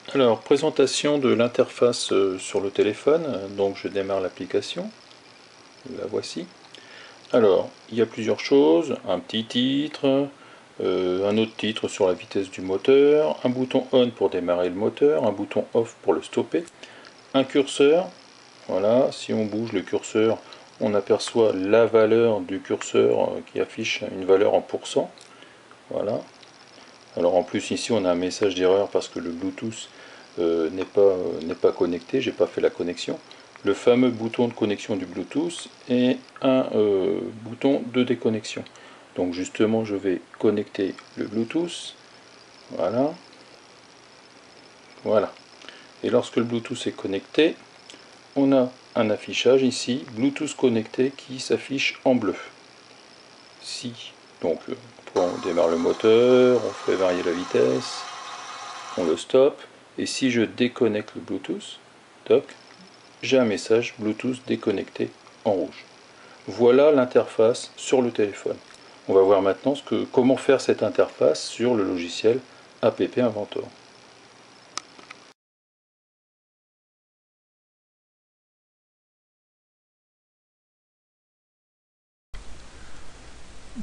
Alors, présentation de l'interface sur le téléphone. Donc je démarre l'application, la voici. Alors, il y a plusieurs choses, un petit titre, un autre titre sur la vitesse du moteur, un bouton on pour démarrer le moteur, un bouton off pour le stopper, un curseur. Voilà, si on bouge le curseur, on aperçoit la valeur du curseur qui affiche une valeur en pourcent. Voilà. Alors en plus ici on a un message d'erreur parce que le Bluetooth n'est pas connecté, j'ai pas fait la connexion. Le fameux bouton de connexion du Bluetooth et un bouton de déconnexion. Donc justement je vais connecter le Bluetooth. Voilà. Voilà. Et lorsque le Bluetooth est connecté, on a un affichage ici, Bluetooth connecté, qui s'affiche en bleu. Si, donc on démarre le moteur, on fait varier la vitesse, on le stoppe, et si je déconnecte le Bluetooth, toc, j'ai un message Bluetooth déconnecté en rouge. Voilà l'interface sur le téléphone. On va voir maintenant comment faire cette interface sur le logiciel App Inventor.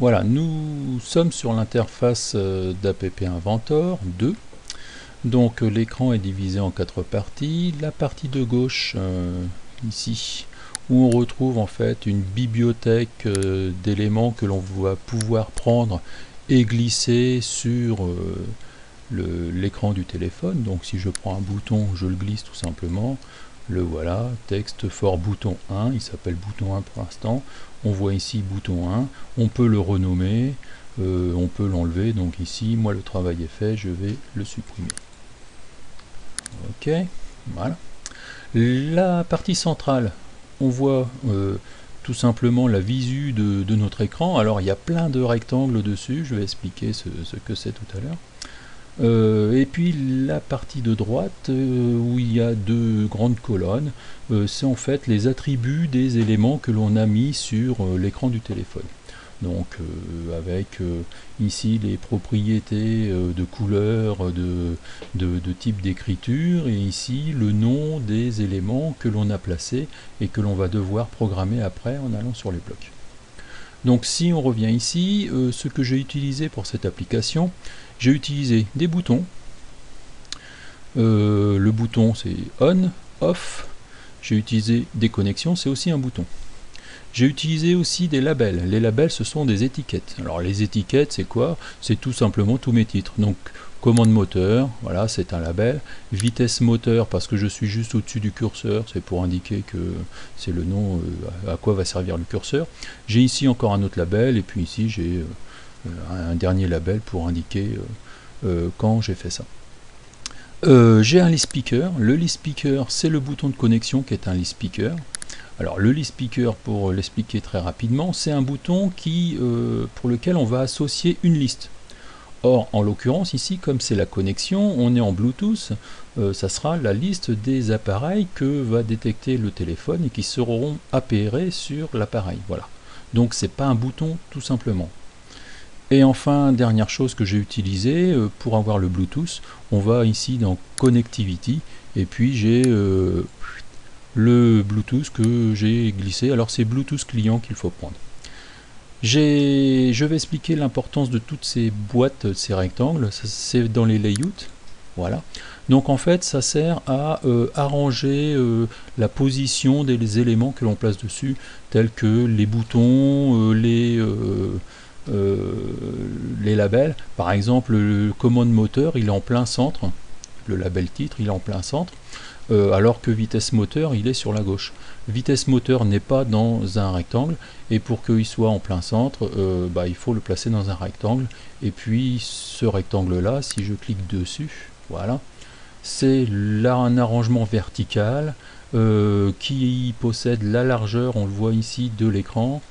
Voilà, nous sommes sur l'interface d'App Inventor 2. Donc l'écran est divisé en 4 parties. La partie de gauche, ici, où on retrouve en fait une bibliothèque d'éléments que l'on va pouvoir prendre et glisser sur l'écran du téléphone. Donc si je prends un bouton, je le glisse tout simplement. Le voilà, texte fort bouton 1, il s'appelle bouton 1 pour l'instant. On voit ici bouton 1, on peut le renommer, on peut l'enlever. Donc ici, moi le travail est fait, je vais le supprimer. Ok, voilà. La partie centrale, on voit tout simplement la visu de notre écran. Alors il y a plein de rectangles dessus, je vais expliquer ce que c'est tout à l'heure. Et puis la partie de droite où il y a deux grandes colonnes, c'est en fait les attributs des éléments que l'on a mis sur l'écran du téléphone. Donc avec ici les propriétés de couleur, de type d'écriture, et ici le nom des éléments que l'on a placés et que l'on va devoir programmer après en allant sur les blocs. Donc si on revient ici, ce que j'ai utilisé pour cette application, j'ai utilisé des boutons. Le bouton c'est on, off. J'ai utilisé des connexions, c'est aussi un bouton. J'ai utilisé aussi des labels. Les labels, ce sont des étiquettes. Alors les étiquettes, c'est quoi? C'est tout simplement tous mes titres. Donc commande moteur, voilà, c'est un label. Vitesse moteur, parce que je suis juste au-dessus du curseur, c'est pour indiquer que c'est le nom à quoi va servir le curseur. J'ai ici encore un autre label, et puis ici j'ai un dernier label pour indiquer quand j'ai fait ça. J'ai un list speaker. Le list speaker, c'est le bouton de connexion qui est un list speaker. Alors le list speaker, pour l'expliquer très rapidement, c'est un bouton pour lequel on va associer une liste. Or, en l'occurrence ici, comme c'est la connexion, on est en Bluetooth, ça sera la liste des appareils que va détecter le téléphone et qui seront appairés sur l'appareil. Voilà. Donc c'est pas un bouton tout simplement. Et enfin, dernière chose que j'ai utilisée pour avoir le Bluetooth, on va ici dans Connectivity, et puis j'ai le Bluetooth que j'ai glissé. Alors c'est Bluetooth client qu'il faut prendre. Je vais expliquer l'importance de toutes ces boîtes, ces rectangles. C'est dans les layouts. Voilà. Donc en fait, ça sert à arranger la position des éléments que l'on place dessus, tels que les boutons, les labels. Par exemple, le commande moteur, il est en plein centre. Le label titre, il est en plein centre. Alors que vitesse moteur, il est sur la gauche. Vitesse moteur n'est pas dans un rectangle, et pour qu'il soit en plein centre, il faut le placer dans un rectangle. Et puis ce rectangle-là, si je clique dessus, voilà, c'est là un arrangement vertical qui possède la largeur, on le voit ici, de l'écran,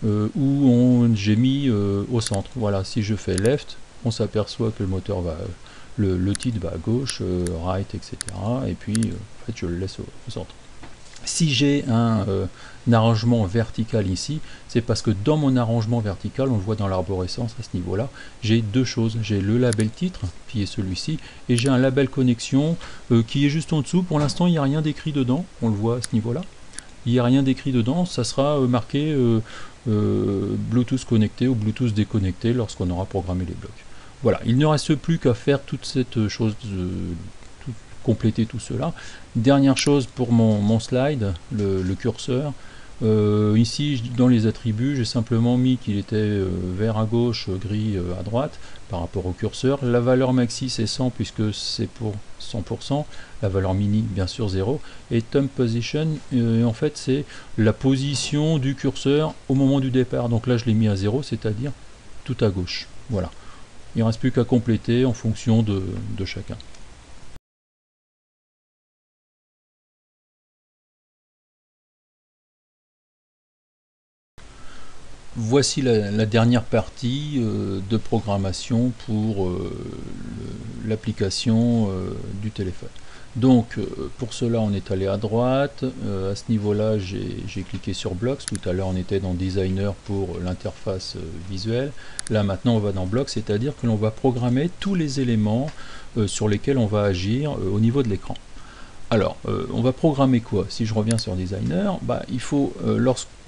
où j'ai mis au centre. Voilà, si je fais left, on s'aperçoit que le moteur va... Le titre va à gauche, right, etc. Et puis, en fait, je le laisse au centre. Si j'ai un arrangement vertical ici, c'est parce que dans mon arrangement vertical, on le voit dans l'arborescence à ce niveau-là, j'ai deux choses. J'ai le label titre, qui est celui-ci, et j'ai un label connexion qui est juste en dessous. Pour l'instant, il n'y a rien d'écrit dedans, on le voit à ce niveau-là. Il n'y a rien d'écrit dedans, ça sera marqué Bluetooth connecté ou Bluetooth déconnecté lorsqu'on aura programmé les blocs. Voilà, il ne reste plus qu'à faire toute cette chose, compléter tout cela. Dernière chose pour mon slide, le curseur. Ici, dans les attributs, j'ai simplement mis qu'il était vert à gauche, gris à droite, par rapport au curseur. La valeur maxi, c'est 100, puisque c'est pour 100%. La valeur mini, bien sûr, 0. Et thumb position, en fait, c'est la position du curseur au moment du départ. Donc là, je l'ai mis à 0, c'est-à-dire tout à gauche. Voilà. Il ne reste plus qu'à compléter en fonction de chacun. Voici la dernière partie de programmation pour l'application du téléphone. Donc pour cela on est allé à droite, à ce niveau là j'ai cliqué sur Blocks, tout à l'heure on était dans Designer pour l'interface visuelle, là maintenant on va dans Blocks, c'est à dire que l'on va programmer tous les éléments sur lesquels on va agir au niveau de l'écran. Alors on va programmer quoi? Si je reviens sur Designer, il faut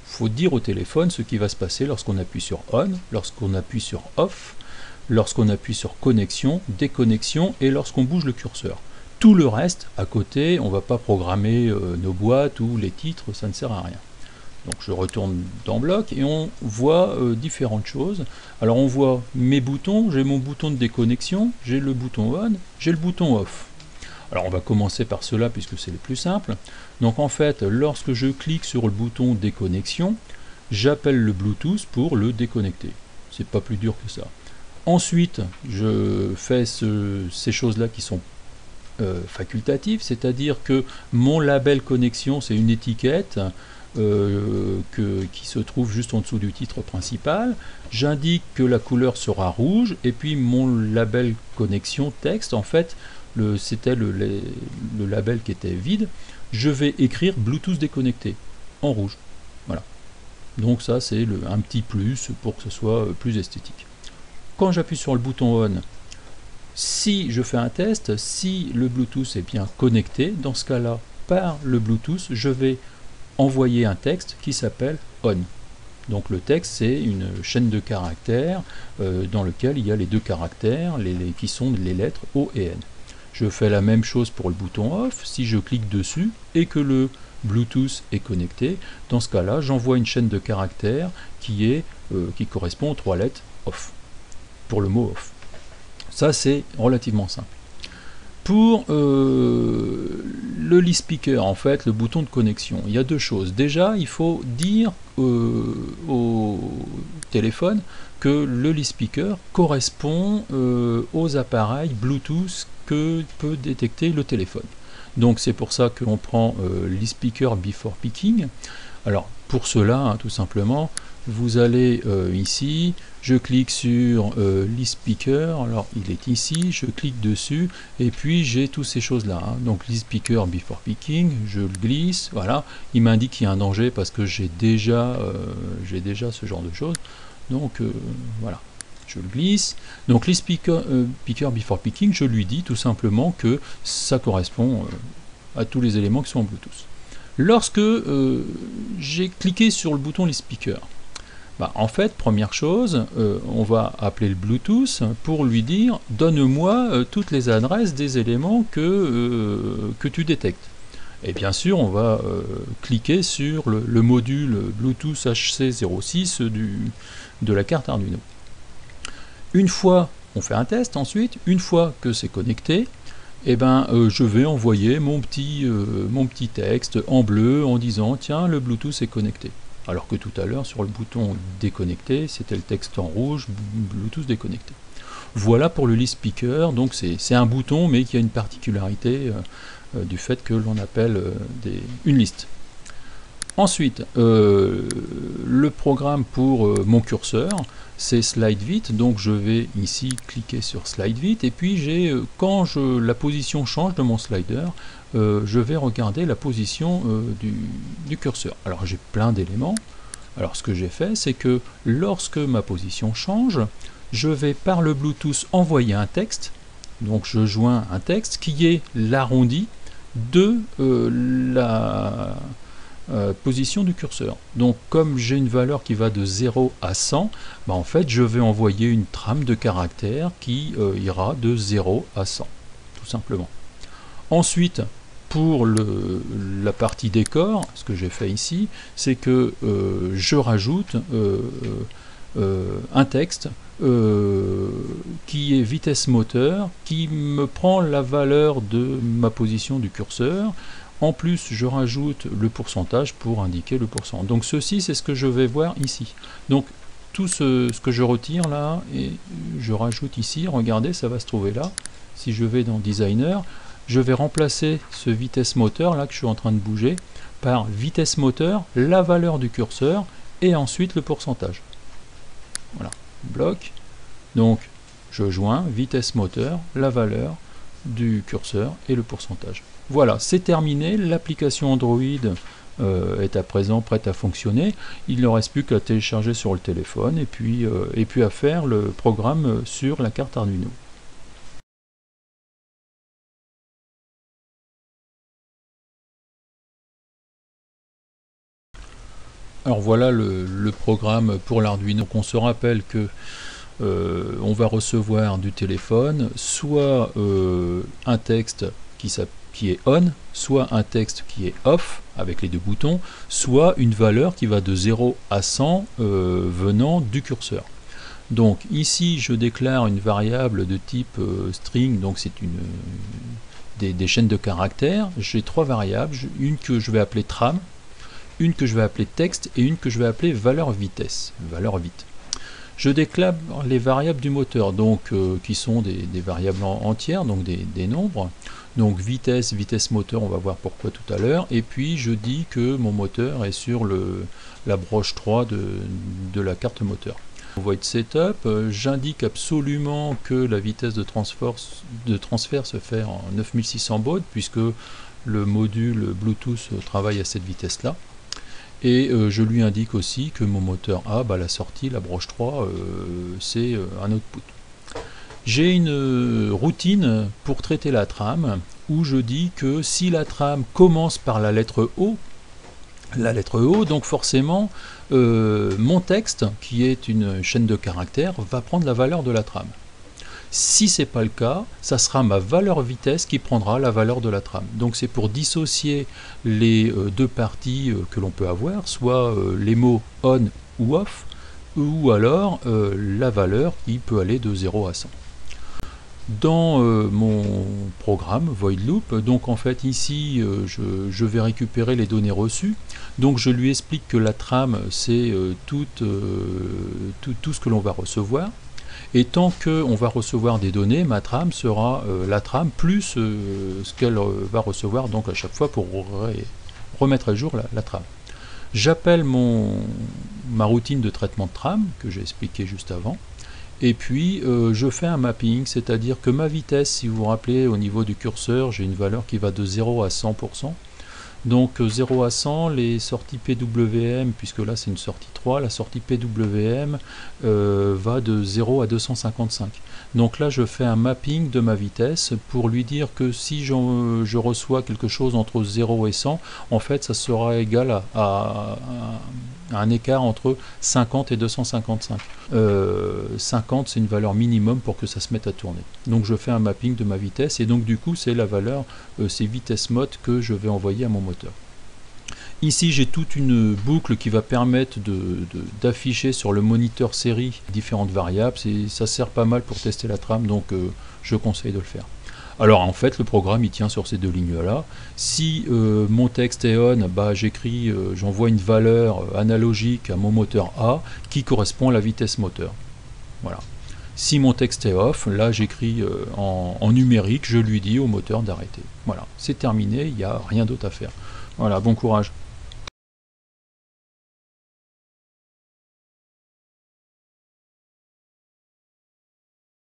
faut dire au téléphone ce qui va se passer lorsqu'on appuie sur On, lorsqu'on appuie sur Off, lorsqu'on appuie sur Connexion, Déconnexion et lorsqu'on bouge le curseur. Tout le reste, à côté, on ne va pas programmer nos boîtes ou les titres, ça ne sert à rien. Donc je retourne dans Bloc et on voit différentes choses. Alors on voit mes boutons, j'ai mon bouton de déconnexion, j'ai le bouton On, j'ai le bouton Off. Alors on va commencer par cela puisque c'est le plus simple. Donc en fait, lorsque je clique sur le bouton déconnexion, j'appelle le Bluetooth pour le déconnecter. C'est pas plus dur que ça. Ensuite, je fais ces choses-là qui sont facultatives, c'est-à-dire que mon label connexion, c'est une étiquette qui se trouve juste en dessous du titre principal. J'indique que la couleur sera rouge, et puis mon label connexion texte, en fait, c'était le label qui était vide, je vais écrire Bluetooth déconnecté en rouge. Voilà. Donc ça c'est un petit plus pour que ce soit plus esthétique. Quand j'appuie sur le bouton On, si je fais un test, si le Bluetooth est bien connecté, dans ce cas-là, par le Bluetooth, je vais envoyer un texte qui s'appelle On. Donc le texte, c'est une chaîne de caractères dans lequel il y a les deux caractères qui sont les lettres O et N. Je fais la même chose pour le bouton Off. Si je clique dessus et que le Bluetooth est connecté, dans ce cas-là, j'envoie une chaîne de caractères qui correspond aux trois lettres Off, pour le mot Off. Ça, c'est relativement simple. Pour le Lee Speaker, en fait, le bouton de connexion, il y a deux choses. Déjà, il faut dire au téléphone que le Lee Speaker correspond aux appareils Bluetooth que peut détecter le téléphone. Donc c'est pour ça que l'on prend Lee Speaker before picking. Alors pour cela, tout simplement, vous allez ici, je clique sur Lee Speaker, alors il est ici, je clique dessus, et puis j'ai toutes ces choses-là. Donc Lee Speaker before picking, je le glisse, voilà, il m'indique qu'il y a un danger parce que j'ai déjà ce genre de choses. Donc voilà, je le glisse. Donc Lee Speaker before picking, je lui dis tout simplement que ça correspond à tous les éléments qui sont en Bluetooth. Lorsque j'ai cliqué sur le bouton Lee Speaker, en fait, première chose, on va appeler le Bluetooth pour lui dire « Donne-moi toutes les adresses des éléments que tu détectes ». Et bien sûr, on va cliquer sur le module Bluetooth HC06 de la carte Arduino. Une fois, on fait un test ensuite, une fois que c'est connecté, je vais envoyer mon petit texte en bleu en disant « Tiens, le Bluetooth est connecté ». Alors que tout à l'heure, sur le bouton déconnecté, c'était le texte en rouge, Bluetooth déconnecté. Voilà pour le Lee Speaker, donc c'est un bouton, mais qui a une particularité du fait que l'on appelle une liste. Ensuite, le programme pour mon curseur, c'est SlideVit, donc je vais ici cliquer sur SlideVit, et puis j'ai, quand la position change de mon slider, je vais regarder la position du curseur. Alors j'ai plein d'éléments. Alors ce que j'ai fait, c'est que lorsque ma position change, je vais par le Bluetooth envoyer un texte. Donc je joins un texte qui est l'arrondi de la position du curseur. Donc comme j'ai une valeur qui va de 0 à 100, bah en fait je vais envoyer une trame de caractères qui ira de 0 à 100, tout simplement. Ensuite, pour la partie décor, ce que j'ai fait ici, c'est que je rajoute un texte qui est vitesse moteur, qui me prend la valeur de ma position du curseur. En plus, je rajoute le pourcentage pour indiquer le pourcent. Donc ceci, c'est ce que je vais voir ici. Donc tout ce que je retire là, et je rajoute ici, regardez, ça va se trouver là. Si je vais dans Designer, je vais remplacer ce vitesse moteur là que je suis en train de bouger par vitesse moteur, la valeur du curseur, et ensuite le pourcentage. Voilà, bloc. Donc je joins vitesse moteur, la valeur du curseur et le pourcentage. Voilà, c'est terminé, l'application Android est à présent prête à fonctionner. Il ne reste plus qu'à télécharger sur le téléphone et puis à faire le programme sur la carte Arduino. Alors voilà le programme pour l'Arduino. On se rappelle que on va recevoir du téléphone soit un texte qui est on, soit un texte qui est off avec les deux boutons, soit une valeur qui va de 0 à 100 venant du curseur. Donc ici je déclare une variable de type string, donc c'est des chaînes de caractères. J'ai trois variables, une que je vais appeler tram, une que je vais appeler texte et une que je vais appeler valeur vitesse, valeur vite. Je déclare les variables du moteur, donc qui sont des variables entières, donc des nombres. Donc vitesse, vitesse moteur, on va voir pourquoi tout à l'heure. Et puis je dis que mon moteur est sur la broche 3 de la carte moteur. Void Setup, j'indique absolument que la vitesse de transfert se fait en 9600 baud, puisque le module Bluetooth travaille à cette vitesse-là. Et je lui indique aussi que mon moteur A, la sortie, la broche 3, c'est un output. J'ai une routine pour traiter la trame où je dis que si la trame commence par la lettre O, donc forcément mon texte, qui est une chaîne de caractères, va prendre la valeur de la trame. Si ce n'est pas le cas, ça sera ma valeur vitesse qui prendra la valeur de la trame. Donc c'est pour dissocier les deux parties que l'on peut avoir, soit les mots on ou off, ou alors la valeur qui peut aller de 0 à 100. Dans mon programme Void Loop, donc en fait ici je vais récupérer les données reçues, donc je lui explique que la trame c'est tout ce que l'on va recevoir. Et tant qu'on va recevoir des données, ma trame sera la trame plus ce qu'elle va recevoir donc à chaque fois pour remettre à jour la trame. J'appelle ma routine de traitement de trame que j'ai expliqué juste avant. Et puis je fais un mapping, c'est-à-dire que ma vitesse, si vous vous rappelez, au niveau du curseur, j'ai une valeur qui va de 0 à 100%. Donc 0 à 100, les sorties PWM, puisque là c'est une sortie 3, la sortie PWM va de 0 à 255. Donc là je fais un mapping de ma vitesse pour lui dire que si je reçois quelque chose entre 0 et 100, en fait ça sera égal à un écart entre 50 et 255. 50 c'est une valeur minimum pour que ça se mette à tourner. Donc je fais un mapping de ma vitesse et donc du coup c'est la valeur, c'est vitesse mode que je vais envoyer à mon moteur. Ici j'ai toute une boucle qui va permettre d'afficher sur le moniteur série différentes variables. Ça sert pas mal pour tester la trame, donc je conseille de le faire. Alors en fait le programme il tient sur ces deux lignes là. Si mon texte est on, j'écris, j'envoie une valeur analogique à mon moteur A qui correspond à la vitesse moteur. Voilà. Si mon texte est off, là j'écris en numérique, je lui dis au moteur d'arrêter. Voilà, c'est terminé, il n'y a rien d'autre à faire. Voilà, bon courage.